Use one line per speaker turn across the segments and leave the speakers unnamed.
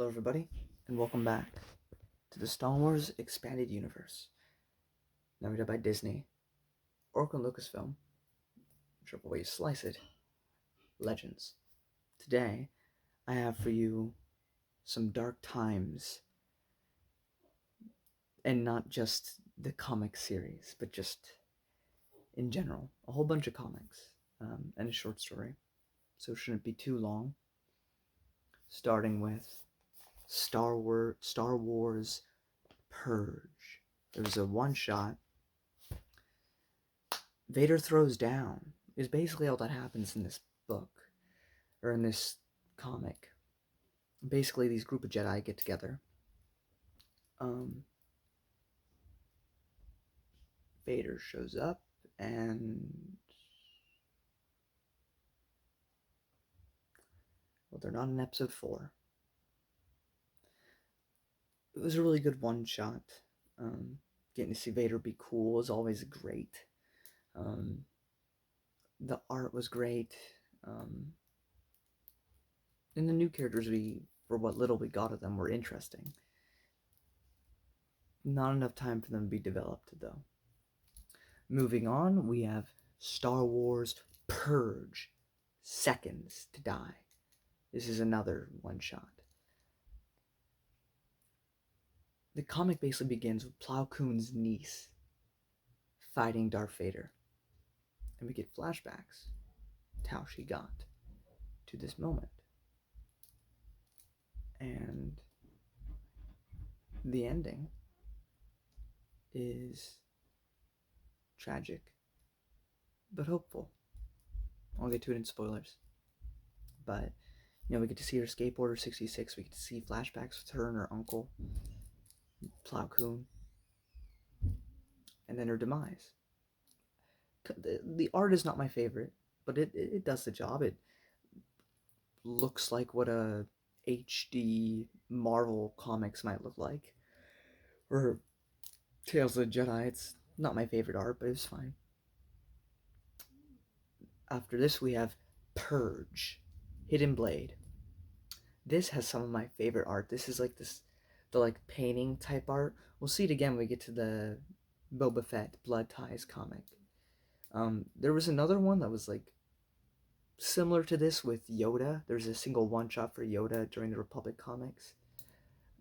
Hello everybody, and welcome back to the Star Wars Expanded Universe, narrated by Disney, Oracle Lucasfilm, whichever way you slice it, Legends. Today, I have for you some dark times, and not just the comic series, but just in general, a whole bunch of comics, and a short story, so it shouldn't be too long, starting with Star Wars Purge. There was a one-shot. Vader throws down is basically all that happens in this book, or in this comic. Basically, these group of Jedi get together. Vader shows up, and well, they're not in episode 4. It was a really good one-shot. Getting to see Vader be cool is always great. The art was great. And the new characters, for what little we got of them, were interesting. Not enough time for them to be developed, though. Moving on, we have Star Wars Purge, Seconds to Die. This is another one-shot. The comic basically begins with Plo Koon's niece fighting Darth Vader. And we get flashbacks to how she got to this moment. And the ending is tragic, but hopeful. I'll get to it in spoilers. But, we get to see her skateboarder 66. We get to see flashbacks with her and her uncle, Plo Koon. And then her demise. The art is not my favorite, but it does the job. It looks like what a HD Marvel comics might look like. Or Tales of the Jedi. It's not my favorite art, but it's fine. After this, we have Purge, Hidden Blade. This has some of my favorite art. This is like the painting type art. We'll see it again when we get to the Boba Fett Blood Ties comic. There was another one that was similar to this with Yoda. There's a single one-shot for Yoda during the Republic comics.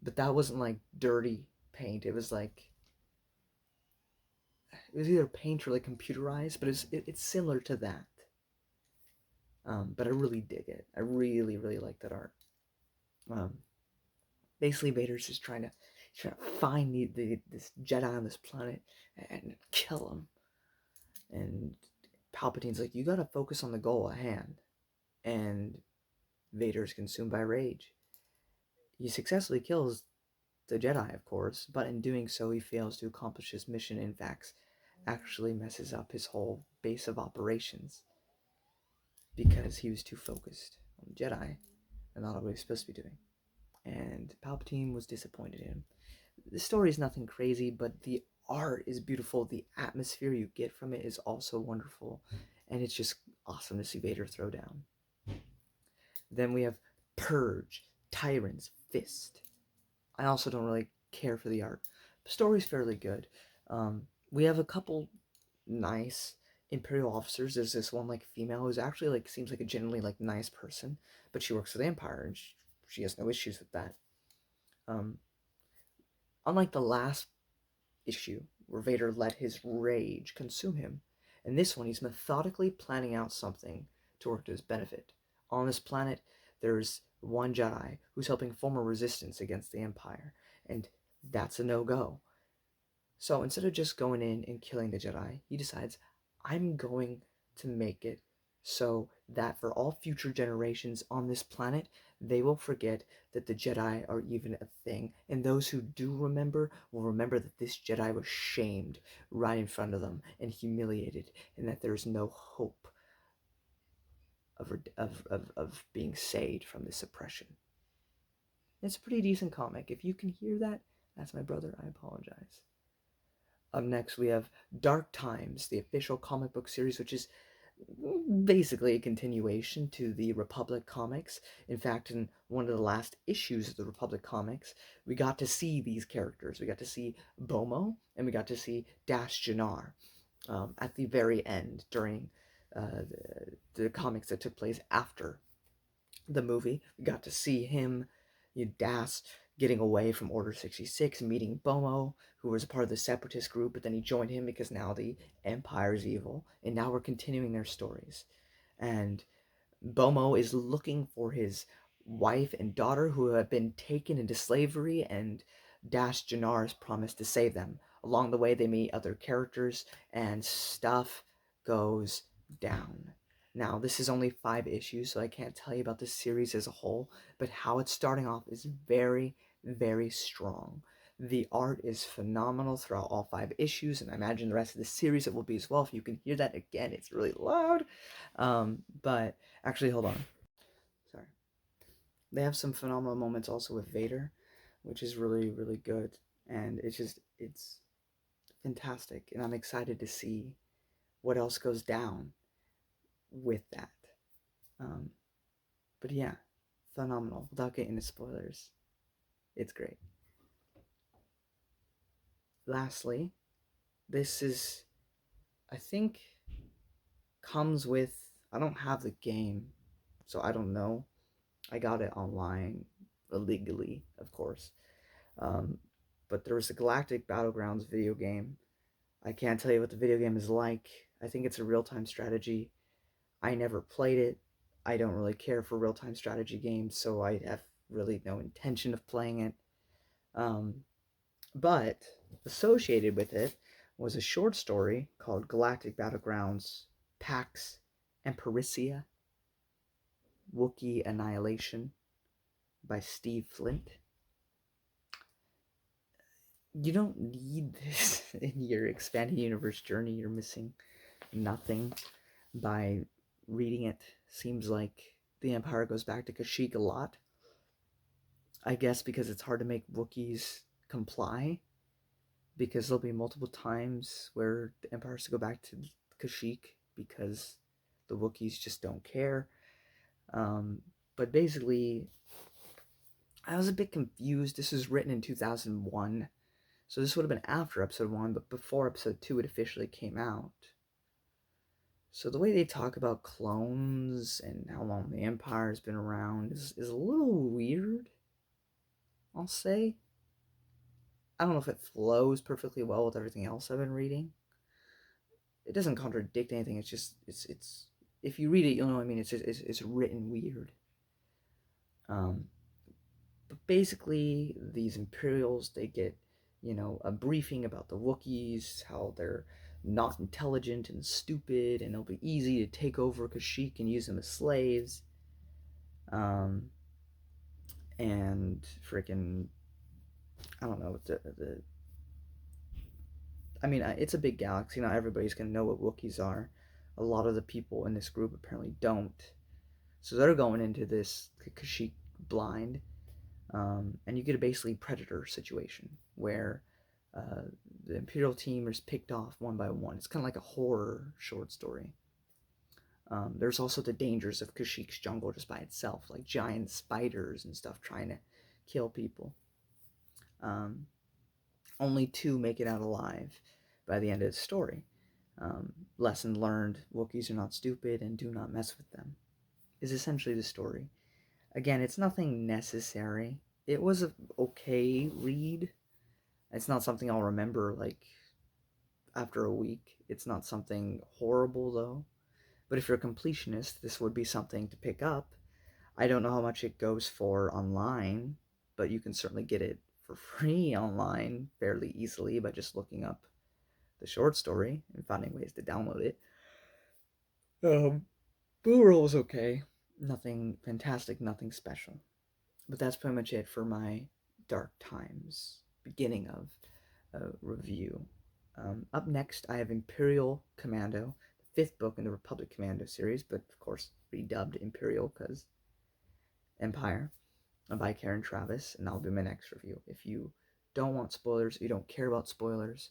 But that wasn't dirty paint. It was either paint or computerized, but it's similar to that. But I really dig it. I really, really like that art. Basically, Vader's just trying to find this Jedi on this planet and kill him. And Palpatine's like, you gotta focus on the goal at hand. And Vader's consumed by rage. He successfully kills the Jedi, of course, but in doing so, he fails to accomplish his mission. In fact, actually messes up his whole base of operations because he was too focused on the Jedi and not what he was supposed to be doing. And Palpatine was disappointed in him. The story is nothing crazy, but the art is beautiful. The atmosphere you get from it is also wonderful, and it's just awesome to see Vader throw down. Then we have Purge, Tyrants, Fist. I also don't really care for the art. The story's fairly good. We have a couple nice Imperial officers. There's this one female who's actually seems like a genuinely nice person, but she works for the Empire and she has no issues with that. Unlike the last issue where Vader let his rage consume him, in this one he's methodically planning out something to work to his benefit. On this planet, there's one Jedi who's helping form a resistance against the Empire, and that's a no-go. So instead of just going in and killing the Jedi, he decides, I'm going to make it so that for all future generations on this planet, they will forget that the Jedi are even a thing. And those who do remember will remember that this Jedi was shamed right in front of them and humiliated, and that there's no hope of being saved from this oppression. It's a pretty decent comic. If you can hear that, that's my brother. I apologize. Up next, we have Dark Times, the official comic book series, which is basically a continuation to the Republic comics. In fact, in one of the last issues of the Republic comics, we got to see these characters. We got to see Bomo, and we got to see Dash Jannar at the very end during the comics that took place after the movie. We got to see him, Das, getting away from Order 66, meeting Bomo, who was a part of the Separatist group, but then he joined him because now the Empire's evil, and now we're continuing their stories. And Bomo is looking for his wife and daughter who have been taken into slavery, and Dash Jannar has promised to save them. Along the way, they meet other characters, and stuff goes down. Now, this is only 5 issues, so I can't tell you about this series as a whole, but how it's starting off is very, very strong. The art is phenomenal throughout all 5 issues, and I imagine the rest of the series it will be as well. If you can hear that again, it's really loud. But actually, hold on. Sorry. They have some phenomenal moments also with Vader, which is really, really good. And it's fantastic. And I'm excited to see what else goes down with that. Um, but yeah, phenomenal. Without getting into spoilers, it's great. Lastly, this is, I think, comes with, I don't have the game, so I don't know. I got it online, illegally, of course. Um, but there was a Galactic Battlegrounds video game. I can't tell you what the video game is like. I think it's a real-time strategy. I never played it. I don't really care for real-time strategy games, so I have really no intention of playing it. But associated with it was a short story called Galactic Battlegrounds Pax Empiricea Wookiee Annihilation by Steve Flint. You don't need this in your expanded universe journey. You're missing nothing by reading it. Seems like the Empire goes back to Kashyyyk a lot. I guess because it's hard to make Wookiees comply, because there'll be multiple times where the Empire has to go back to Kashyyyk because the Wookiees just don't care. But basically, I was a bit confused. This was written in 2001. So this would have been after episode 1, but before episode 2 it officially came out. So the way they talk about clones and how long the Empire has been around is a little weird, I'll say. I don't know if it flows perfectly well with everything else I've been reading. It doesn't contradict anything. It's just it's if you read it, you'll know what I mean. It's written weird. But basically, these Imperials, they get, a briefing about the Wookiees, how they're not intelligent and stupid, and it'll be easy to take over Kashyyyk and use them as slaves. And freaking, I don't know, it's a big galaxy. Not everybody's gonna know what Wookiees are. A lot of the people in this group apparently don't. So they're going into this Kashyyyk blind. And you get a basically Predator situation where the Imperial team is picked off one by one. It's kind of like a horror short story. There's also the dangers of Kashyyyk's jungle just by itself, like giant spiders and stuff trying to kill people. Only 2 make it out alive by the end of the story. Lesson learned, Wookiees are not stupid and do not mess with them, is essentially the story. Again, it's nothing necessary. It was an okay read. It's not something I'll remember, like, after a week. It's not something horrible, though. But if you're a completionist, this would be something to pick up. I don't know how much it goes for online, but you can certainly get it for free online fairly easily by just looking up the short story and finding ways to download it. Blu-ray was okay. Nothing fantastic, nothing special. But that's pretty much it for my Dark Times beginning of review. Up next, I have Imperial Commando, the 5th book in the Republic Commando series, but of course redubbed Imperial because Empire, by Karen Travis, and that'll be my next review. If you don't want spoilers, you don't care about spoilers,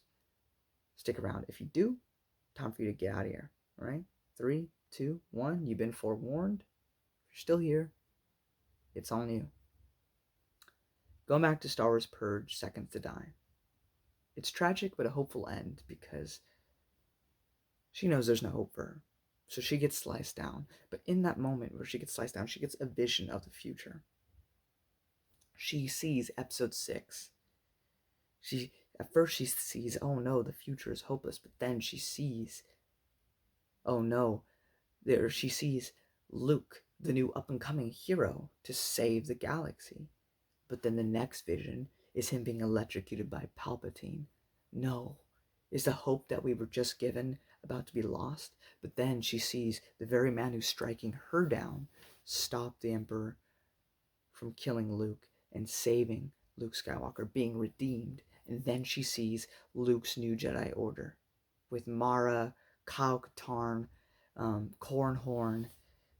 stick around. If you do, time for you to get out of here. All right? 3, 2, 1, you've been forewarned. If you're still here, it's on you. Going back to Star Wars Purge, Seconds to Die. It's tragic, but a hopeful end, because she knows there's no hope for her. So she gets sliced down. But in that moment where she gets sliced down, she gets a vision of the future. She sees episode 6. At first she sees, oh no, the future is hopeless. But then she sees, oh no, she sees Luke, the new up-and-coming hero, to save the galaxy. But then the next vision is him being electrocuted by Palpatine. No, is the hope that we were just given about to be lost? But then she sees the very man who's striking her down stop the Emperor from killing Luke and saving Luke Skywalker, being redeemed. And then she sees Luke's new Jedi Order with Mara, Kyle Katarn, Cornhorn,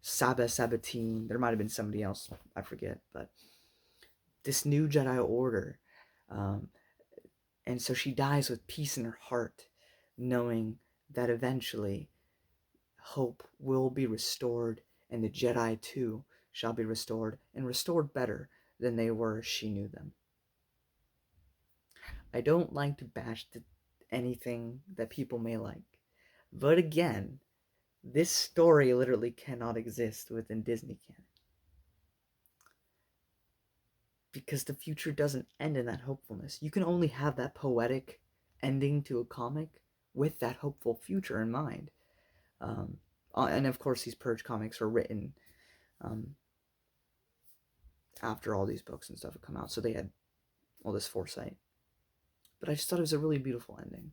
Sabatine. There might have been somebody else, I forget, but this new Jedi Order. And so she dies with peace in her heart, knowing that eventually hope will be restored, and the Jedi too shall be restored, and restored better than they were as she knew them. I don't like to bash anything that people may like, but again, this story literally cannot exist within Disney canon. Because the future doesn't end in that hopefulness. You can only have that poetic ending to a comic with that hopeful future in mind. And of course, these Purge comics were written after all these books and stuff had come out, so they had all this foresight. But I just thought it was a really beautiful ending.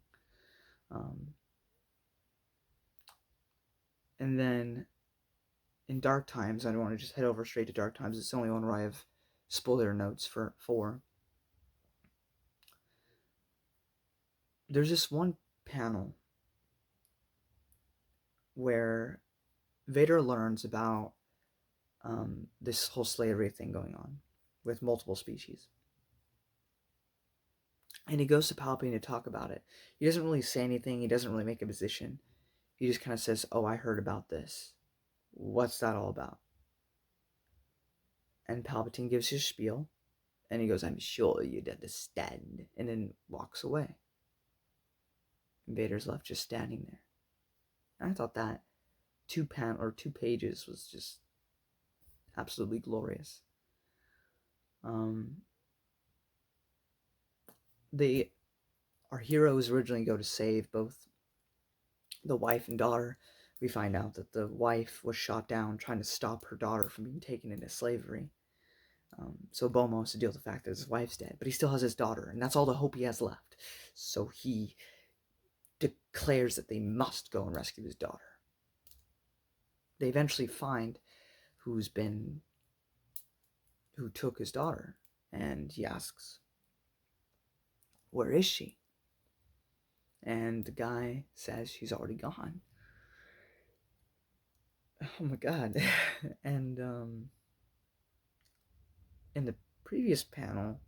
And then in Dark Times, I don't want to just head over straight to Dark Times. It's the only one where I have spoiler notes for. There's this one panel where Vader learns about this whole slavery thing going on with multiple species. And he goes to Palpatine to talk about it. He doesn't really say anything. He doesn't really make a position. He just kind of says, oh, I heard about this. What's that all about? And Palpatine gives his spiel. And he goes, I'm sure you'd understand. And then walks away. And Vader's left just standing there. And I thought that 2 pages was just absolutely glorious. Our heroes originally go to save both the wife and daughter. We find out that the wife was shot down trying to stop her daughter from being taken into slavery. So Bomo has to deal with the fact that his wife's dead, but he still has his daughter, and that's all the hope he has left. So he declares that they must go and rescue his daughter. They eventually find who took his daughter, and he asks, where is she? And the guy says she's already gone. Oh my god. And in the previous panel,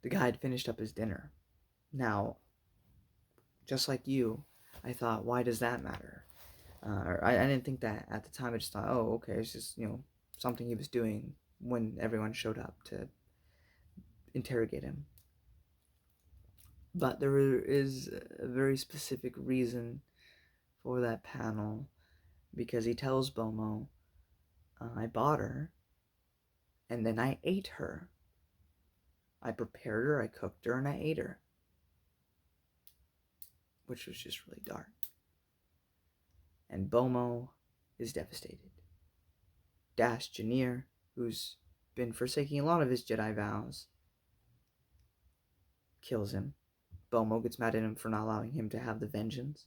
the guy had finished up his dinner. Now, just like you, I thought, why does that matter? I didn't think that at the time. I just thought, oh, okay, it's just, something he was doing when everyone showed up to interrogate him. But there is a very specific reason for that panel, because he tells Bomo, I bought her, and then I ate her. I prepared her, I cooked her, and I ate her. Which was just really dark. And Bomo is devastated. Dash Janir, who's been forsaking a lot of his Jedi vows, kills him. Bomo gets mad at him for not allowing him to have the vengeance.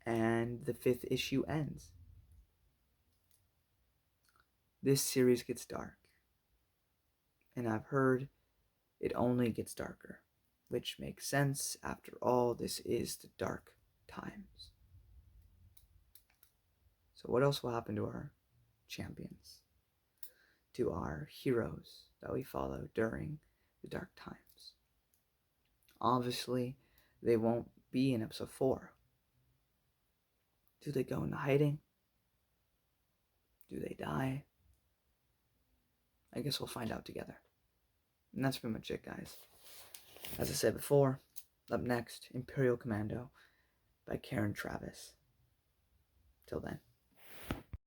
And the 5th issue ends. This series gets dark. And I've heard it only gets darker. Which makes sense. After all, this is the dark times. So what else will happen to our champions? To our heroes that we follow during the dark times? Obviously, they won't be in episode 4. Do they go into hiding? Do they die? I guess we'll find out together. And that's pretty much it, guys. As I said before, up next, Imperial Commando by Karen Travis. Till then.